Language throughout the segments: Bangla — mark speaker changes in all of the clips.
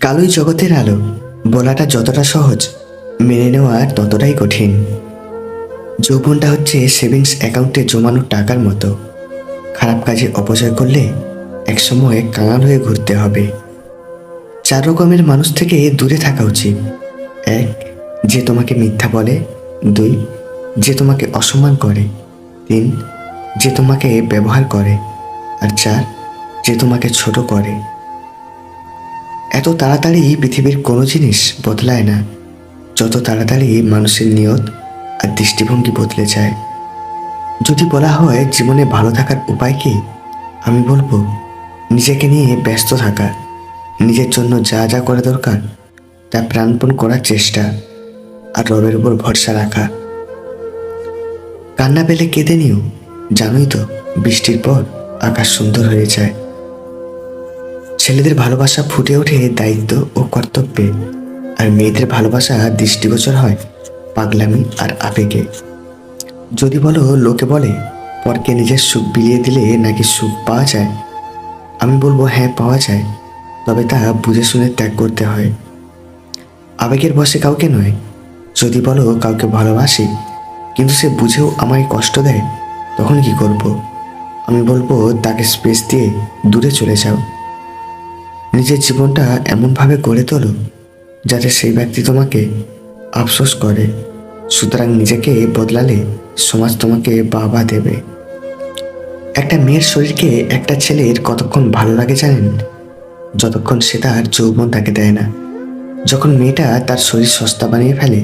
Speaker 1: কালোই জগতের আলো বলাটা যতটা সহজ, মেনে নেওয়া ততটাই কঠিন। যৌবনটা হচ্ছে সেভিংস অ্যাকাউন্টে জমানো টাকার মতো। খারাপ কাজে অপচয় করলে একসময় কাঙাল হয়ে ঘুরতে হবে। 4 রকমের মানুষ থেকে দূরে থাকা উচিত। 1, যে তোমাকে মিথ্যা বলে। 2, যে তোমাকে অসম্মান করে। 3, যে তোমাকে ব্যবহার করে। আর 4, যে তোমাকে ছোট করে। এত তাড়াতাড়ি পৃথিবীর কোনো জিনিস বদলায় না, যত তাড়াতাড়ি মানুষের নিয়ত আর দৃষ্টিভঙ্গি বদলে যায়। যদি বলা হয় জীবনে ভালো থাকার উপায় কি, আমি বলবো নিজেকে নিয়ে ব্যস্ত থাকা, নিজের জন্য যা যা করা দরকার তা প্রাণপণ করার চেষ্টা, আর রবের উপর ভরসা রাখা। কান্না পেলে কেঁদে নিও, জানোই তো বৃষ্টির পর আকাশ সুন্দর হয়ে যায়। ছেলেদের ভালোবাসা ফুটে ওঠে দায়িত্ব ও কর্তব্যে, আর মেয়েদের ভালোবাসা দৃষ্টিগোচর হয় পাগলামি আর আবেগে। যদি বলো লোকে বলে পরকে নিজের সুখ বিলিয়ে দিলে নাকি সুখ পাওয়া যায়, আমি বলবো হ্যাঁ পাওয়া যায়, তবে তা বুঝে শুনে ত্যাগ করতে হয়। আবেগের বশে কাউকে নয়। যদি বলো কাউকে ভালোবাসি কিন্তু সে বুঝেও আমায় কষ্ট দেয়, তখন কি করব? আমি বলবো তাকে স্পেস দিয়ে দূরে চলে যাও। নিজের জীবনটা এমনভাবে গড়ে তোলো যাতে সেই ব্যক্তি তোমাকে আফসোস করে। সুতরাং নিজেকে বদলালে সমাজ তোমাকে বাহবা দেবে। একটা মেয়ের শরীরকে একটা ছেলের কতক্ষণ ভালো লাগে জানেন? যতক্ষণ সে তার যৌবন তাকে দেয় না। যখন মেয়েটা তার শরীর সস্তা বানিয়ে ফেলে,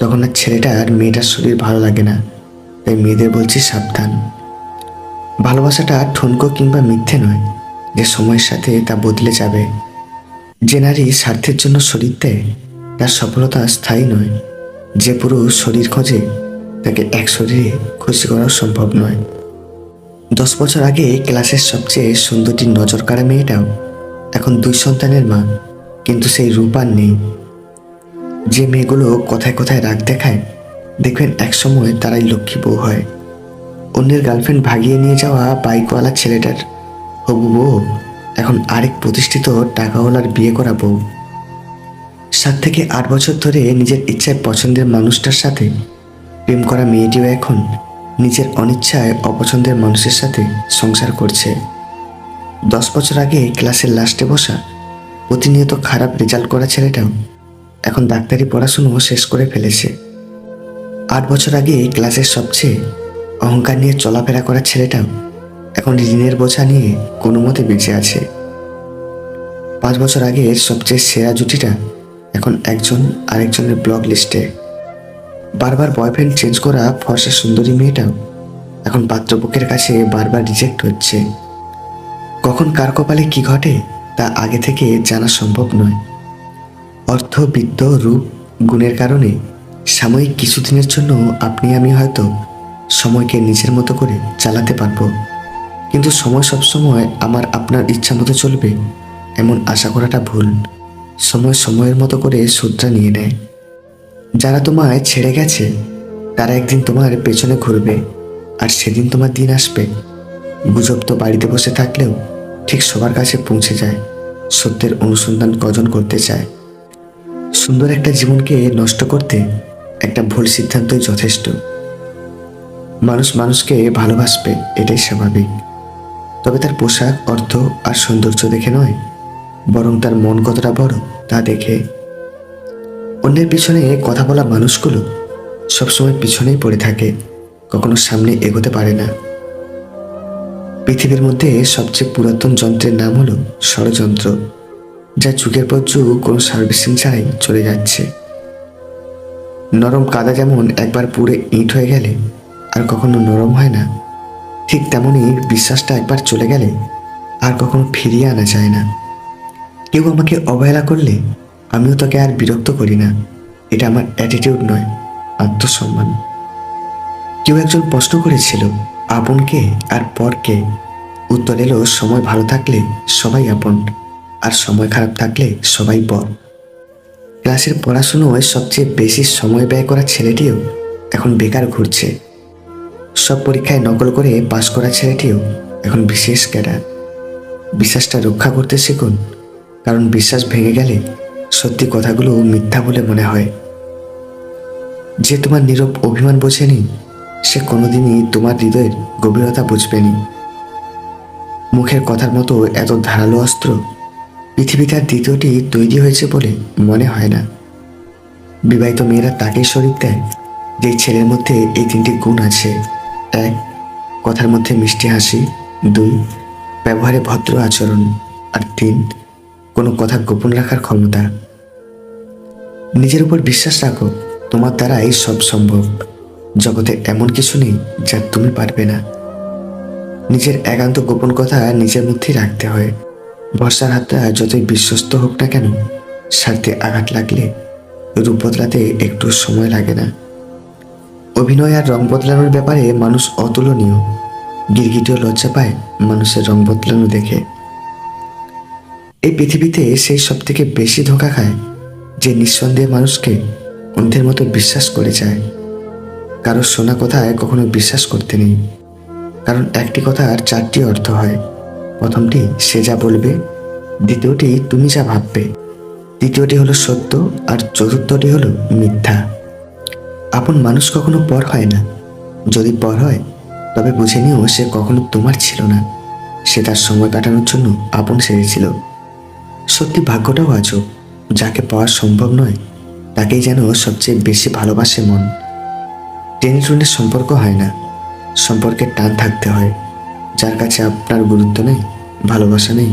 Speaker 1: তখন আর ছেলেটার মেয়েটার শরীর ভালো লাগে না। তাই মেয়েদের বলছি সাবধান। ভালোবাসাটা ঠুনকো কিংবা মিথ্যে নয়, যে সময়ের সাথে তা বদলে যাবে। যে নারী স্বার্থের জন্য শরীর দেয় তার সফলতা স্থায়ী নয়। যে পুরুষ শরীর খোঁজে তাকে এক শরীরে খুশি করা সম্ভব নয়। 10 বছর আগে ক্লাসের সবচেয়ে সুন্দরী নজর কাড়া মেয়েটাও এখন 2 সন্তানের মা, কিন্তু সেই রূপ আর নেই। যে মেয়েগুলো কথায় কথায় রাগ দেখায়, দেখবেন একসময় তারাই লক্ষ্মী বউ হয়। অন্যের গার্লফ্রেন্ড ভাগিয়ে নিয়ে যাওয়া বাইকওয়ালা ছেলেটার হবু বউ এখন আরেক প্রতিষ্ঠিত টাকাওয়ালার বিয়ে করা বউ। 7 থেকে 8 বছর ধরে নিজের ইচ্ছায় পছন্দের মানুষটার সাথে প্রেম করা মেয়েটিও এখন নিজের অনিচ্ছায় অপছন্দের মানুষের সাথে সংসার করছে। 10 বছর আগে ক্লাসের লাস্টে বসা প্রতিনিয়ত খারাপ রেজাল্ট করা ছেলেটাও এখন ডাক্তারি পড়াশুনো শেষ করে ফেলেছে। 8 বছর আগে ক্লাসের সবচেয়ে অহংকার নিয়ে চলাফেরা করা ছেলেটাও এখন ঋণের বোঝা নিয়ে কোনো মতে বেঁচে আছে। 5 বছর আগের সবচেয়ে সেরা জুটিটা এখন একজন আরেকজনের ব্লক লিস্টে। বারবার বয়ফ্রেন্ড চেঞ্জ করা ফর্সা সুন্দরী মেয়েটাও এখন পাত্রপক্ষের কাছে বারবার রিজেক্ট হচ্ছে। কখন কার কপালে কি ঘটে তা আগে থেকে জানা সম্ভব নয়। অর্থ, বিত্ত, রূপ, গুণের কারণে সাময়িক কিছুদিনের জন্য আপনি আমি হয়তো সময়কে নিজের মতো করে চালাতে পারবো, কিন্তু সময় সবসময় আমার আপনার ইচ্ছা মতো চলবে এমন আশা করাটা ভুল। সময় সময়ের মতো করে শুধরা নিয়ে নেয়। যারা তোমায় ছেড়ে গেছে তারা একদিন তোমার পেছনে ঘুরবে, আর সেদিন তোমার দিন আসবে। গুজব তো বাড়িতে বসে থাকলেও ঠিক সবার কাছে পৌঁছে যায়। সত্যের অনুসন্ধান কজন করতে চায়। সুন্দর একটা জীবনকে নষ্ট করতে একটা ভুল সিদ্ধান্তই যথেষ্ট। মানুষ মানুষকে ভালোবাসবে, এটাই স্বাভাবিক, তবে তার পোশাক, অর্থ আর সৌন্দর্য দেখে নয়, বরং তার মন কতটা বড় তা দেখে। অন্যের পিছনে কথা বলা মানুষগুলো সবসময় পিছনেই পড়ে থাকে, কখনো সামনে এগোতে পারে না। পৃথিবীর মধ্যে সবচেয়ে পুরাতন যন্ত্রের নাম হলো ষড়যন্ত্র, যা যুগের পর যুগ কোনো সার্ভিসিং ছাড়াই চলে যাচ্ছে। নরম কাদা যেমন একবার পুড়ে ইট হয়ে গেলে আর কখনো নরম হয় না, ঠিক তেমনই বিশ্বাসটা একবার চলে গেলে আর কখনো ফিরিয়ে আনা যায় না। কেউ আমাকে অবহেলা করলে আমিও তাকে আর বিরক্ত করি না। এটা আমার অ্যাটিটিউড নয়, আত্মসম্মান। কেউ একজন প্রশ্ন করেছিল আপনকে আর পরকে। উত্তর এলো সময় ভালো থাকলে সবাই আপন, আর সময় খারাপ থাকলে সবাই পর। ক্লাসের পড়াশুনোয় সবচেয়ে বেশি সময় ব্যয় করা ছেলেটিও এখন বেকার ঘুরছে। সব পরীক্ষায় নকল করে পাশ করা ছেলেটিও এখন বিশেষ ক্যাডার। বিশ্বাসটা রক্ষা করতে শিখুন, কারণ বিশ্বাস ভেঙে গেলে সত্যি কথাগুলো মিথ্যা বলে মনে হয়। যে তোমার নীরব অভিমান বোঝেনি, সে কোনোদিনই তোমার হৃদয়ের গভীরতা বুঝবেনি। মুখের কথার মতো এত ধারালো অস্ত্র পৃথিবীতে আর দ্বিতীয়টি তৈরি হয়েছে বলে মনে হয় না। বিবাহিত মেয়েরা তাকেই শরীর দেয় যে ছেলের মধ্যে এই তিনটি গুণ আছে: 1, কথার মধ্যে মিষ্টি হাসি; 2, ব্যবহারে ভদ্র আচরণ; আর 3, কোনো কথা গোপন রাখার ক্ষমতা। নিজের উপর বিশ্বাস রাখো, তোমার দ্বারা এই সব সম্ভব। জগতে এমন কিছু নেই যা তুমি পারবে না। নিজের একান্ত গোপন কথা নিজের মধ্যেই রাখতে হয়। ভরসার হাতটা যতই বিশ্বস্ত হোক না কেন, স্বার্থে আঘাত লাগলে রূপ বদলাতে একটু সময় লাগে না। অভিনয় আর রং বদলানোর ব্যাপারে মানুষ অতুলনীয়। গিরগিটিও লজ্জা পায় মানুষের রং বদলানো দেখে। এই পৃথিবীতে সেই সব থেকে বেশি ধোঁকা খায় যে নিঃসন্দেহে মানুষকে অন্ধের মতো বিশ্বাস করে যায়। কারো শোনা কথায় কখনো বিশ্বাস করতে নেই, কারণ একটি কথার 4টি অর্থ হয়। প্রথমটি সে যা বলবে, দ্বিতীয়টি তুমি যা ভাববে, তৃতীয়টি হলো সত্য, আর চতুর্থটি হলো মিথ্যা। আপন মানুষ কখনো পর হয় না। যদি পর হয় তবে বুঝে নিও সে কখনো তোমার ছিল না, সে তার সময় কাটানোর জন্য আপন সেরেছিল। সত্যি ভাগ্যটাও আজব, যাকে পাওয়া সম্ভব নয় তাকেই যেন সবচেয়ে বেশি ভালোবাসে মন। টেনে টুনে সম্পর্ক হয় না, সম্পর্কের টান থাকতে হয়। যার কাছে আপনার গুরুত্ব নেই, ভালোবাসা নেই,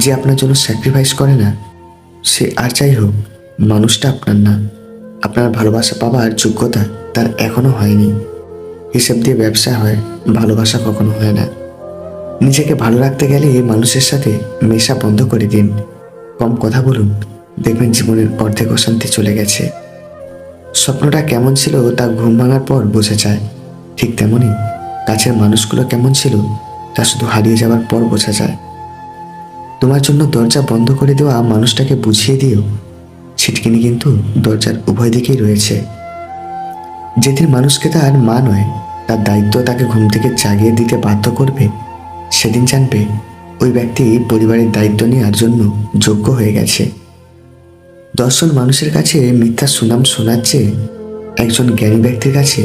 Speaker 1: যে আপনার জন্য স্যাক্রিফাইস করে না, সে আর যাই হোক, মানুষটা আপনার না। আপনার ভালোবাসা পাওয়ার যোগ্যতা তার এখনো হয়নি। হিসেব দিয়ে ব্যবসা হয়, ভালোবাসা কখনো হয় না। নিজেকে ভালো রাখতে গেলে মানুষের সাথে মেশা বন্ধ করে দিন। কম কথা বলুন, দেখবেন জীবনের অর্ধেক অশান্তি চলে গেছে। স্বপ্নটা কেমন ছিল তা ঘুম ভাঙার পর বোঝা যায়। ঠিক তেমনি কাছের মানুষগুলো কেমন ছিল তা শুধু হারিয়ে যাওয়ার পর বোঝা যায়। তোমার জন্য দরজা বন্ধ করে দেওয়া মানুষটাকে বুঝিয়ে দিও, ছিটকিনি কিন্তু দরজার উভয় দিকেই রয়েছে। যেদিন মানুষকে তার মা নয়, তার দায়িত্ব তাকে ঘুম থেকে জাগিয়ে দিতে বাধ্য করবে, সেদিন জানবে ওই ব্যক্তি পরিবারের দায়িত্ব নেওয়ার জন্য যোগ্য হয়ে গেছে। 10 জন মানুষের কাছে মিথ্যা সুনাম শোনার চেয়ে একজন জ্ঞানী ব্যক্তির কাছে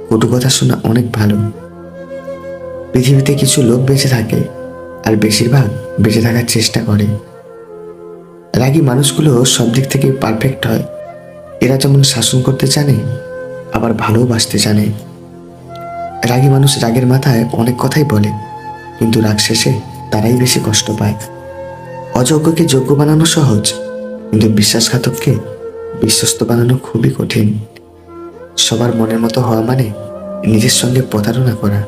Speaker 1: কটু কথা শোনা অনেক ভালো। পৃথিবীতে কিছু লোক বেঁচে থাকে, আর বেশিরভাগ বেঁচে থাকার চেষ্টা করে। রাগী মানুষগুলো সব দিক থেকে পারফেক্ট হয়। এরা যেমন শাসন করতে জানে, আবার ভালোবাসতে জানে। রাগী মানুষ রাগের মাথায় অনেক কথাই বলে, কিন্তু রাগ শেষে তারাই বেশি কষ্ট পায়। অযোগ্যকে যোগ্য বানানো সহজ, কিন্তু বিশ্বাসঘাতককে বিশ্বস্ত বানানো খুবই কঠিন। সবার মনের মতো হওয়া মানে নিজের সঙ্গে প্রতারণা করা।